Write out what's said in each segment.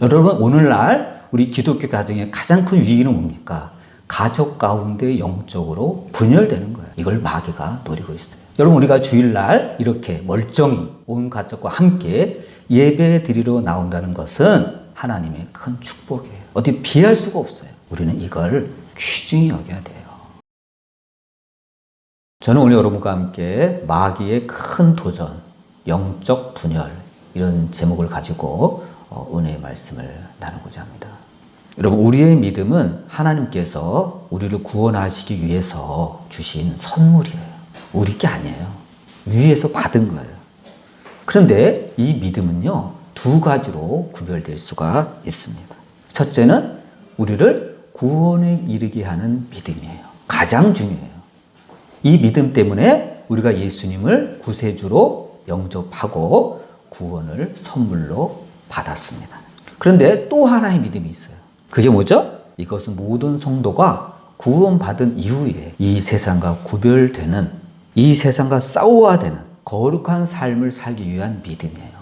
여러분, 오늘날 우리 기독교 가정의 가장 큰 위기는 뭡니까? 가족 가운데 영적으로 분열되는 거예요. 이걸 마귀가 노리고 있어요. 여러분, 우리가 주일날 이렇게 멀쩡히 온 가족과 함께 예배 드리러 나온다는 것은 하나님의 큰 축복이에요. 어디 비할 수가 없어요. 우리는 이걸 귀중히 여겨야 돼요. 저는 오늘 여러분과 함께 마귀의 큰 도전, 영적 분열, 이런 제목을 가지고 은혜의 말씀을 나누고자 합니다. 여러분, 우리의 믿음은 하나님께서 우리를 구원하시기 위해서 주신 선물이에요. 우리 게 아니에요. 위에서 받은 거예요. 그런데 이 믿음은요, 두 가지로 구별될 수가 있습니다. 첫째는 우리를 구원에 이르게 하는 믿음이에요. 가장 중요해요. 이 믿음 때문에 우리가 예수님을 구세주로 영접하고 구원을 선물로 받았습니다. 그런데 또 하나의 믿음이 있어요. 그게 뭐죠? 이것은 모든 성도가 구원받은 이후에 이 세상과 구별되는, 이 세상과 싸워야 되는 거룩한 삶을 살기 위한 믿음이에요.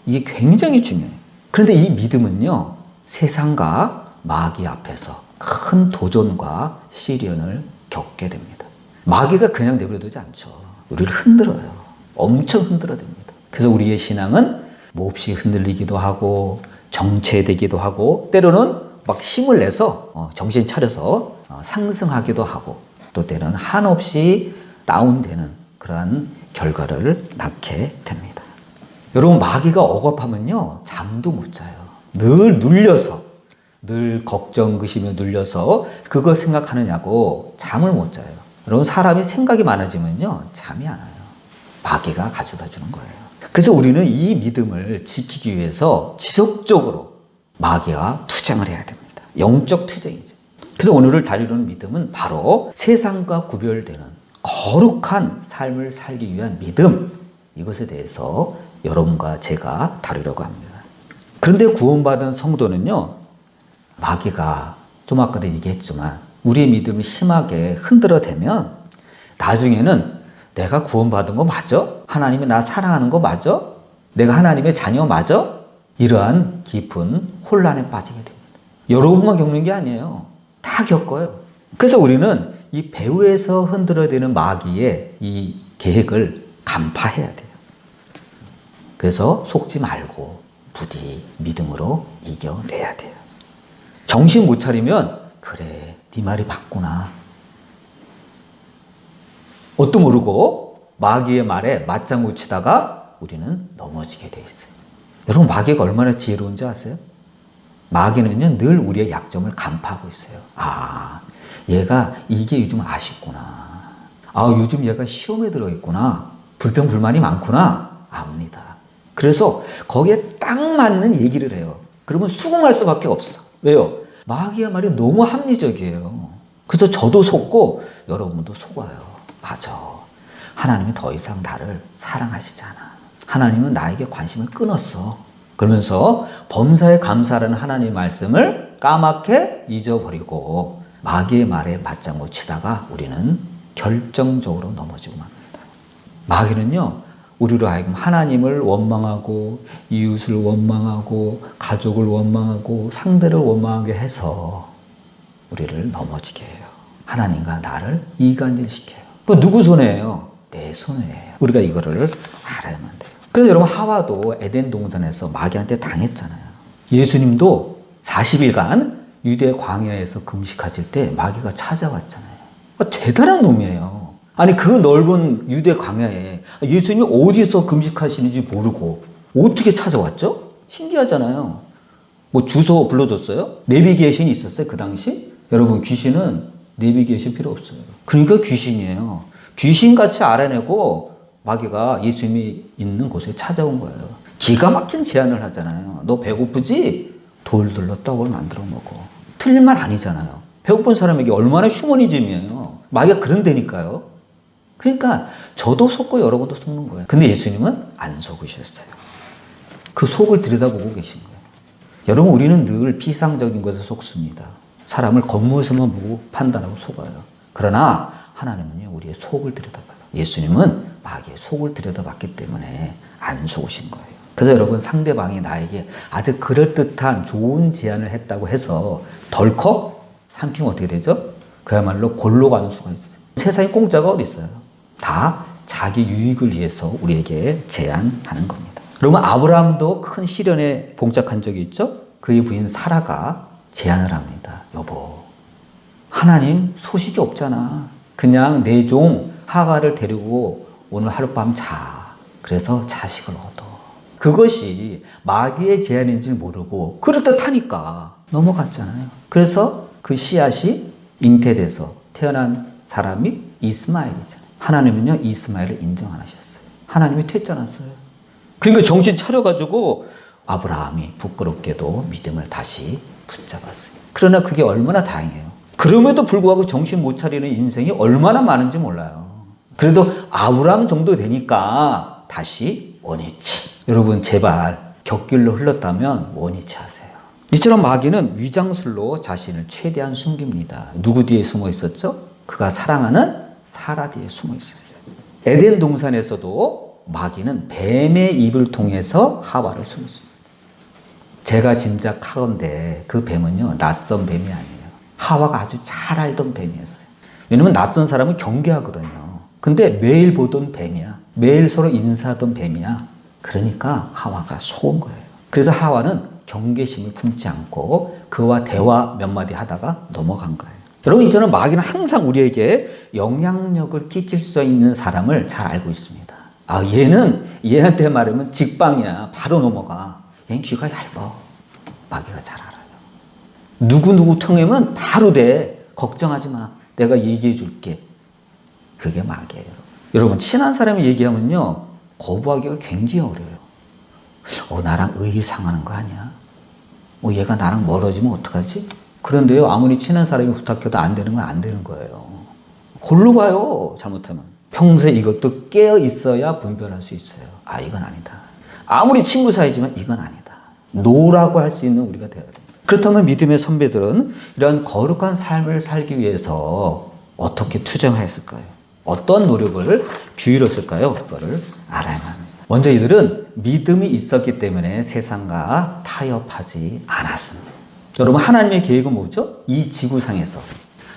이게 굉장히 중요해요. 그런데 이 믿음은요, 세상과 마귀 앞에서 큰 도전과 시련을 겪게 됩니다. 마귀가 그냥 내버려두지 않죠. 우리를 흔들어요. 엄청 흔들어댑니다. 그래서 우리의 신앙은 몹시 흔들리기도 하고 정체되기도 하고 때로는 막 힘을 내서 정신 차려서 상승하기도 하고 또 때로는 한없이 다운되는 그러한 결과를 낳게 됩니다. 여러분, 마귀가 억압하면요, 잠도 못 자요. 늘 눌려서, 늘 걱정, 의심에 눌려서 그거 생각하느냐고 잠을 못 자요. 여러분, 사람이 생각이 많아지면요, 잠이 안 와요. 마귀가 가져다 주는 거예요. 그래서 우리는 이 믿음을 지키기 위해서 지속적으로 마귀와 투쟁을 해야 됩니다. 영적 투쟁이죠. 그래서 오늘을 다루는 믿음은 바로 세상과 구별되는 거룩한 삶을 살기 위한 믿음, 이것에 대해서 여러분과 제가 다루려고 합니다. 그런데 구원받은 성도는요, 마귀가 좀 아까도 얘기했지만 우리의 믿음이 심하게 흔들어대면 나중에는 내가 구원받은 거 맞아? 하나님이 나 사랑하는 거 맞아? 내가 하나님의 자녀 맞아? 이러한 깊은 혼란에 빠지게 됩니다. 여러분만 겪는 게 아니에요. 다 겪어요. 그래서 우리는 이 배후에서 흔들어대는 마귀의 이 계획을 간파해야 돼요. 그래서 속지 말고 부디 믿음으로 이겨내야 돼요. 정신 못 차리면 그래, 네 말이 맞구나. 뭣도 모르고 마귀의 말에 맞장구 치다가 우리는 넘어지게 돼 있어요. 여러분, 마귀가 얼마나 지혜로운지 아세요? 마귀는요, 늘 우리의 약점을 간파하고 있어요. 아, 얘가 이게 요즘 아쉽구나. 아, 요즘 얘가 시험에 들어있구나. 불평불만이 많구나. 압니다. 그래서 거기에 딱 맞는 얘기를 해요. 그러면 수긍할 수밖에 없어. 왜요? 마귀의 말이 너무 합리적이에요. 그래서 저도 속고 여러분도 속아요. 맞아. 하나님이 더 이상 나를 사랑하시지 않아. 하나님은 나에게 관심을 끊었어. 그러면서 범사에 감사하는 하나님의 말씀을 까맣게 잊어버리고 마귀의 말에 맞장구 치다가 우리는 결정적으로 넘어지고 맙니다. 마귀는요, 우리로 하여금 하나님을 원망하고 이웃을 원망하고 가족을 원망하고 상대를 원망하게 해서 우리를 넘어지게 해요. 하나님과 나를 이간질시켜요. 그 누구 손해예요? 내 손해예요. 우리가 이거를 알아야만 돼요. 그래서 여러분, 하와도 에덴 동산에서 마귀한테 당했잖아요. 예수님도 40일간 유대 광야에서 금식하실 때 마귀가 찾아왔잖아요. 대단한 놈이에요. 아니, 그 넓은 유대 광야에 예수님이 어디서 금식하시는지 모르고 어떻게 찾아왔죠? 신기하잖아요. 뭐 주소 불러줬어요? 내비게이션이 있었어요, 그 당시? 여러분, 귀신은 내비게이션 필요 없어요. 그러니까 귀신이에요. 귀신같이 알아내고 마귀가 예수님이 있는 곳에 찾아온 거예요. 기가 막힌 제안을 하잖아요. 너 배고프지? 돌들로 떡을 만들어 먹어. 틀린 말 아니잖아요. 배고픈 사람에게 얼마나 휴머니즘이에요. 마귀가 그런다니까요. 그러니까 저도 속고 여러분도 속는 거예요. 근데 예수님은 안 속으셨어요. 그 속을 들여다보고 계신 거예요. 여러분, 우리는 늘 피상적인 것에 속습니다. 사람을 겉모습만 보고 판단하고 속아요. 그러나 하나님은요, 우리의 속을 들여다봐요. 예수님은 마귀의 속을 들여다봤기 때문에 안 속으신 거예요. 그래서 여러분, 상대방이 나에게 아주 그럴듯한 좋은 제안을 했다고 해서 덜컥 삼키면 어떻게 되죠? 그야말로 골로 가는 수가 있어요. 세상에 공짜가 어디 있어요? 다 자기 유익을 위해서 우리에게 제안하는 겁니다. 그러면 아브라함도 큰 시련에 봉착한 적이 있죠? 그의 부인 사라가 제안을 합니다. 여보, 하나님 소식이 없잖아. 그냥 내 종 하가를 데리고 오늘 하룻밤 자. 그래서 자식을 얻어. 그것이 마귀의 제안인지 모르고 그렇듯하니까 넘어갔잖아요. 그래서 그 씨앗이 잉태돼서 태어난 사람이 이스마엘이잖아요. 하나님은요, 이스마엘을 인정 안 하셨어요. 하나님이 퇴짜났어요. 그러니까 정신 차려가지고 아브라함이 부끄럽게도 믿음을 다시 붙잡았어요. 그러나 그게 얼마나 다행이에요. 그럼에도 불구하고 정신 못 차리는 인생이 얼마나 많은지 몰라요. 그래도 아브라함 정도 되니까 다시 원위치. 여러분, 제발 곁길로 흘렀다면 원위치 하세요. 이처럼 마귀는 위장술로 자신을 최대한 숨깁니다. 누구 뒤에 숨어 있었죠? 그가 사랑하는 사라 뒤에 숨어 있었어요. 에덴 동산에서도 마귀는 뱀의 입을 통해서 하와를 숨겼습니다. 제가 짐작하건대 그 뱀은요, 낯선 뱀이 아니에요. 하와가 아주 잘 알던 뱀이었어요. 왜냐면 낯선 사람은 경계하거든요. 근데 매일 보던 뱀이야. 매일 서로 인사하던 뱀이야. 그러니까 하와가 속은 거예요. 그래서 하와는 경계심을 품지 않고 그와 대화 몇 마디 하다가 넘어간 거예요. 여러분, 이제는 마귀는 항상 우리에게 영향력을 끼칠 수 있는 사람을 잘 알고 있습니다. 아, 얘한테 말하면 직방이야. 바로 넘어가. 얘는 귀가 얇아. 마귀가 잘 알아요. 누구 통하면 바로 돼. 걱정하지 마. 내가 얘기해 줄게. 그게 마귀예요. 여러분, 친한 사람이 얘기하면요, 거부하기가 굉장히 어려워요. 나랑 의리 상하는 거 아니야? 얘가 나랑 멀어지면 어떡하지? 그런데요, 아무리 친한 사람이 부탁해도 안 되는 건 안 되는 거예요. 골로 가요, 잘못하면. 평소에 이것도 깨어 있어야 분별할 수 있어요. 아, 이건 아니다. 아무리 친구 사이지만 이건 아니다. 노라고 할 수 있는 우리가 되어야 됩니다. 그렇다면 믿음의 선배들은 이런 거룩한 삶을 살기 위해서 어떻게 투쟁했을까요? 어떤 노력을 기울였을까요? 그거를 알아야만 합니다. 먼저 이들은 믿음이 있었기 때문에 세상과 타협하지 않았습니다. 여러분, 하나님의 계획은 뭐죠? 이 지구상에서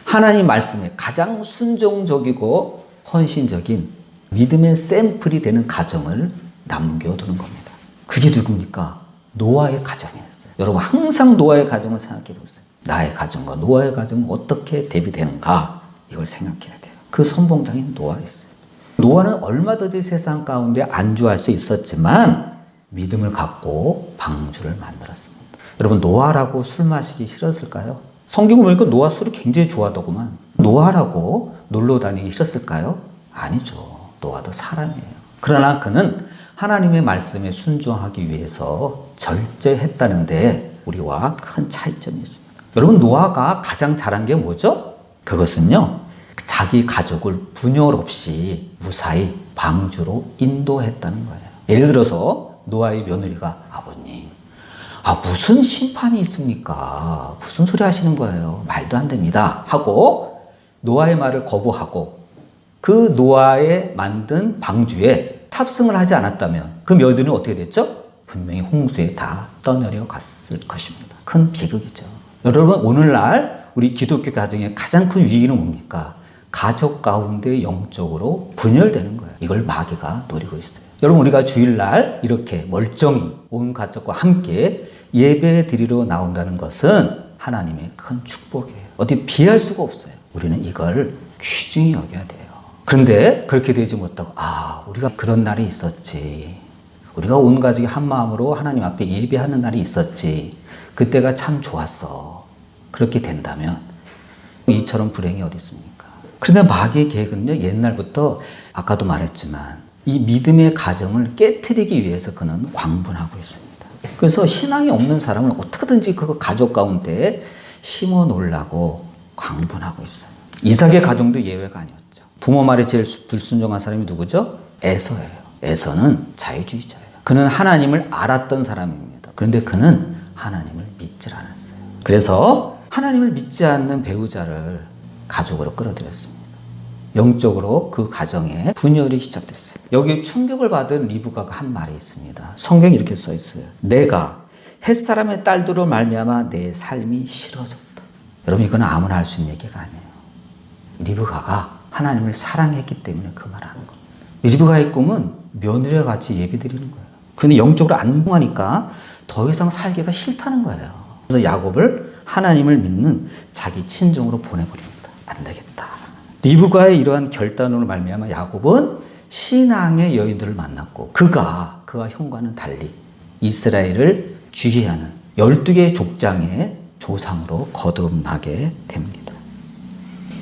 하나님 말씀에 가장 순종적이고 헌신적인 믿음의 샘플이 되는 가정을 남겨두는 겁니다. 그게 누굽니까? 노아의 가정이었어요. 여러분, 항상 노아의 가정을 생각해 보세요. 나의 가정과 노아의 가정은 어떻게 대비되는가? 이걸 생각해야 돼요. 그 선봉장인 노아였어요. 노아는 얼마든지 세상 가운데 안주할 수 있었지만 믿음을 갖고 방주를 만들었습니다. 여러분, 노아라고 술 마시기 싫었을까요? 성경 보니까 노아 술이 굉장히 좋아하더구만. 노아라고 놀러 다니기 싫었을까요? 아니죠. 노아도 사람이에요. 그러나 그는 하나님의 말씀에 순종하기 위해서 절제했다는데 우리와 큰 차이점이 있습니다. 여러분, 노아가 가장 잘한 게 뭐죠? 그것은요, 자기 가족을 분열 없이 무사히 방주로 인도했다는 거예요. 예를 들어서 노아의 며느리가 아버님, 무슨 심판이 있습니까? 무슨 소리 하시는 거예요? 말도 안 됩니다. 하고 노아의 말을 거부하고 그 노아의 만든 방주에 탑승을 하지 않았다면 그 며느리는 어떻게 됐죠? 분명히 홍수에 다 떠내려 갔을 것입니다. 큰 비극이죠. 여러분, 오늘날 우리 기독교 가정의 가장 큰 위기는 뭡니까? 가족 가운데 영적으로 분열되는 거예요. 이걸 마귀가 노리고 있어요. 여러분, 우리가 주일날 이렇게 멀쩡히 온 가족과 함께 예배 드리러 나온다는 것은 하나님의 큰 축복이에요. 어디 비할 수가 없어요. 우리는 이걸 귀중히 여겨야 돼요. 그런데 그렇게 되지 못하고 우리가 그런 날이 있었지. 우리가 온 가족이 한 마음으로 하나님 앞에 예배하는 날이 있었지. 그때가 참 좋았어. 그렇게 된다면 이처럼 불행이 어디 있습니까? 그런데 마귀의 계획은요, 옛날부터 아까도 말했지만 이 믿음의 가정을 깨트리기 위해서 그는 광분하고 있습니다. 그래서 신앙이 없는 사람은 어떻게든지 그 가족 가운데 심어 놓으려고 광분하고 있어요. 이삭의 가정도 예외가 아니었죠. 부모 말에 제일 불순종한 사람이 누구죠? 에서예요. 에서는 자유주의자예요. 그는 하나님을 알았던 사람입니다. 그런데 그는 하나님을 믿질 않았어요. 그래서 하나님을 믿지 않는 배우자를 가족으로 끌어들였습니다. 영적으로 그 가정에 분열이 시작됐어요. 여기에 충격을 받은 리브가가 한 말이 있습니다. 성경에 이렇게 써 있어요. 내가 햇사람의 딸들로 말미암아 내 삶이 싫어졌다. 여러분, 이건 아무나 할 수 있는 얘기가 아니에요. 리브가가 하나님을 사랑했기 때문에 그 말을 하는 거예요. 리브가의 꿈은 며느리와 같이 예배드리는 거예요. 그런데 영적으로 안 통하니까 더 이상 살기가 싫다는 거예요. 그래서 야곱을 하나님을 믿는 자기 친정으로 보내버립니다. 안 되겠다. 리브가의 이러한 결단으로 말미암아 야곱은 신앙의 여인들을 만났고 그가 형과는 달리 이스라엘을 주의하는 12개의 족장의 조상으로 거듭나게 됩니다.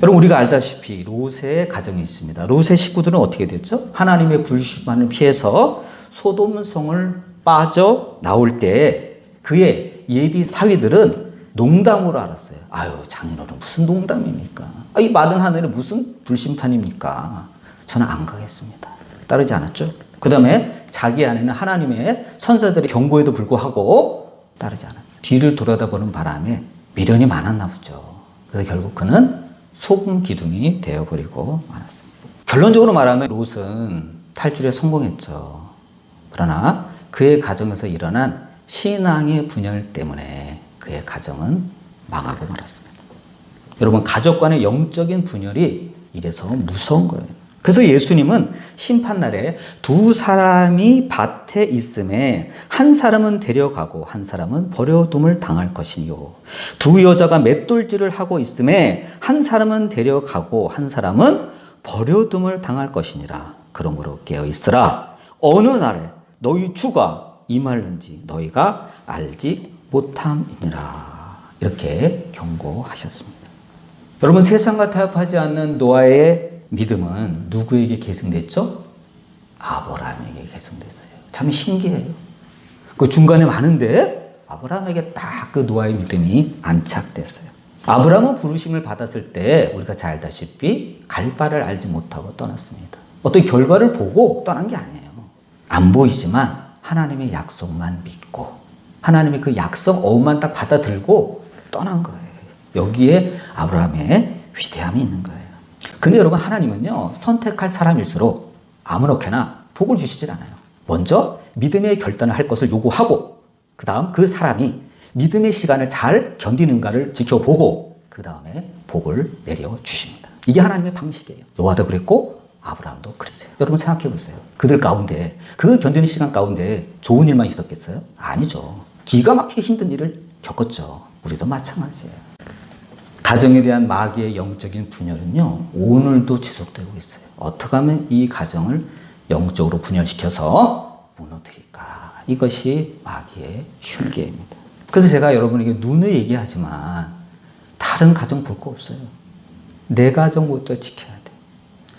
여러분, 우리가 알다시피 롯의 가정이 있습니다. 롯의 식구들은 어떻게 됐죠? 하나님의 불심판을 피해서 소돔성을 빠져 나올 때 그의 예비 사위들은 농담으로 알았어요. 아유, 장인어른 무슨 농담입니까? 이 많은 하늘에 무슨 불심판입니까? 저는 안 가겠습니다. 따르지 않았죠. 그 다음에 자기 안에는 하나님의 선사들의 경고에도 불구하고 따르지 않았어요. 뒤를 돌아다보는 바람에 미련이 많았나 보죠. 그래서 결국 그는 소금 기둥이 되어버리고 말았습니다. 결론적으로 말하면 롯은 탈출에 성공했죠. 그러나 그의 가정에서 일어난 신앙의 분열 때문에 그의 가정은 망하고 말았습니다. 여러분, 가족 간의 영적인 분열이 이래서 무서운 거예요. 그래서 예수님은 심판날에 두 사람이 밭에 있음에 한 사람은 데려가고 한 사람은 버려둠을 당할 것이요. 두 여자가 맷돌질을 하고 있음에 한 사람은 데려가고 한 사람은 버려둠을 당할 것이니라. 그러므로 깨어있으라. 어느 날에 너희 주가 임하는지 너희가 알지 못함이니라. 이렇게 경고하셨습니다. 여러분, 세상과 타협하지 않는 노아의 믿음은 누구에게 계승됐죠? 아브라함에게 계승됐어요. 참 신기해요. 그 중간에 많은데 아브라함에게 딱 그 노아의 믿음이 안착됐어요. 아브라함은 부르심을 받았을 때 우리가 잘 알다시피 갈 바를 알지 못하고 떠났습니다. 어떤 결과를 보고 떠난 게 아니에요. 안 보이지만 하나님의 약속만 믿고 하나님의 그 약속 어음만 딱 받아들고 떠난 거예요. 여기에 아브라함의 위대함이 있는 거예요. 근데 여러분, 하나님은요, 선택할 사람일수록 아무렇게나 복을 주시질 않아요. 먼저 믿음의 결단을 할 것을 요구하고 그 다음 그 사람이 믿음의 시간을 잘 견디는가를 지켜보고 그 다음에 복을 내려주십니다. 이게 하나님의 방식이에요. 노아도 그랬고 아브라함도 그랬어요. 여러분, 생각해 보세요. 그들 가운데, 그 견디는 시간 가운데 좋은 일만 있었겠어요? 아니죠. 기가 막히게 힘든 일을 겪었죠. 우리도 마찬가지예요. 가정에 대한 마귀의 영적인 분열은요, 오늘도 지속되고 있어요. 어떻게 하면 이 가정을 영적으로 분열시켜서 무너뜨릴까? 이것이 마귀의 흉계입니다. 그래서 제가 여러분에게 눈을 얘기하지만 다른 가정 볼 거 없어요. 내 가정부터 지켜야 돼.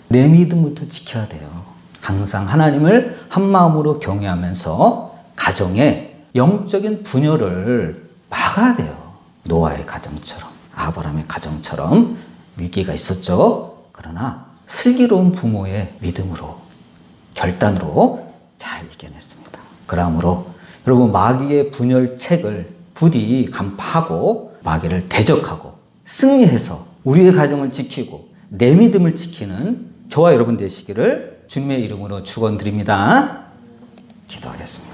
내 믿음부터 지켜야 돼요. 항상 하나님을 한 마음으로 경외하면서 가정의 영적인 분열을 막아야 돼요. 노아의 가정처럼, 아브라함의 가정처럼 위기가 있었죠. 그러나 슬기로운 부모의 믿음으로, 결단으로 잘 이겨냈습니다. 그러므로 여러분, 마귀의 분열책을 부디 간파하고 마귀를 대적하고 승리해서 우리의 가정을 지키고 내 믿음을 지키는 저와 여러분 되시기를 주님의 이름으로 축원드립니다. 기도하겠습니다.